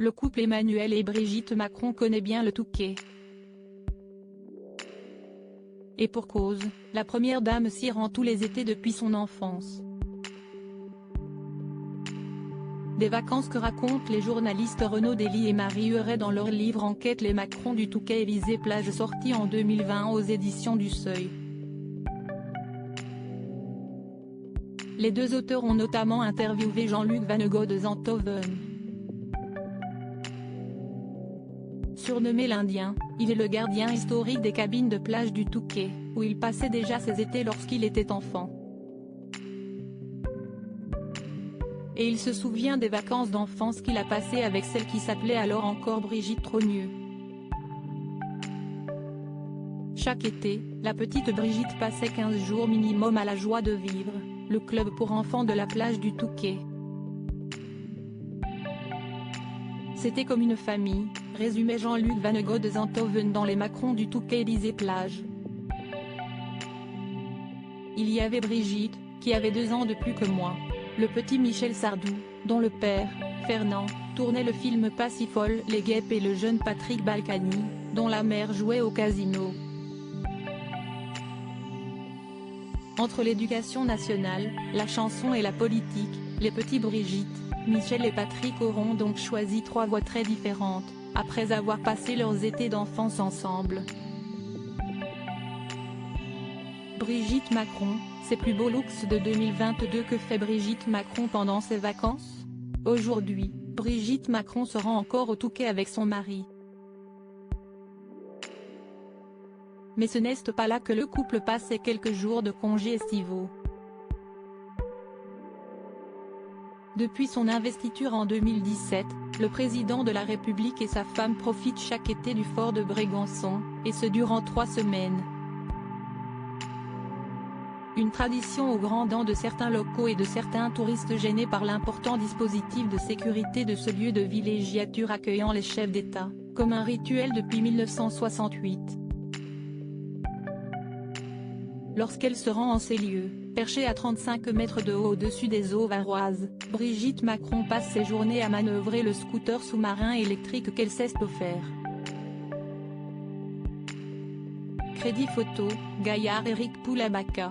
Le couple Emmanuel et Brigitte Macron connaît bien le Touquet. Et pour cause, la première dame s'y rend tous les étés depuis son enfance. Des vacances que racontent les journalistes Renaud Dely et Marie Huret dans leur livre Enquête les Macron du Touquet-Élysée-Plage sorti en 2020 aux éditions du Seuil. Les deux auteurs ont notamment interviewé Jean-Luc Vannegut de Zandhoven. Surnommé l'Indien, il est le gardien historique des cabines de plage du Touquet, où il passait déjà ses étés lorsqu'il était enfant. Et il se souvient des vacances d'enfance qu'il a passées avec celle qui s'appelait alors encore Brigitte Trogneux. Chaque été, la petite Brigitte passait 15 jours minimum à la Joie de Vivre, le club pour enfants de la plage du Touquet. C'était comme une famille, résumait Jean-Luc Vannegut de Zandhoven dans Les Macron du Touquet-Élysée-Plage. Il y avait Brigitte, qui avait 2 ans de plus que moi. Le petit Michel Sardou, dont le père, Fernand, tournait le film Parsifal les Guêpes et le jeune Patrick Balkany, dont la mère jouait au casino. Entre l'éducation nationale, la chanson et la politique, les petits Brigitte, Michel et Patrick auront donc choisi 3 voies très différentes, après avoir passé leurs étés d'enfance ensemble. Brigitte Macron, ses plus beaux looks de 2022. Que fait Brigitte Macron pendant ses vacances? Aujourd'hui, Brigitte Macron se rend encore au Touquet avec son mari. Mais ce n'est pas là que le couple passe ses quelques jours de congés estivaux. Depuis son investiture en 2017, le président de la République et sa femme profitent chaque été du fort de Brégançon, et ce durant 3 semaines. Une tradition aux grandes dents de certains locaux et de certains touristes gênés par l'important dispositif de sécurité de ce lieu de villégiature accueillant les chefs d'État, comme un rituel depuis 1968. Lorsqu'elle se rend en ces lieux, perchée à 35 mètres de haut au-dessus des eaux varoises, Brigitte Macron passe ses journées à manœuvrer le scooter sous-marin électrique qu'elle s'est offert. Crédit photo, Gaillard Éric Poulabaca.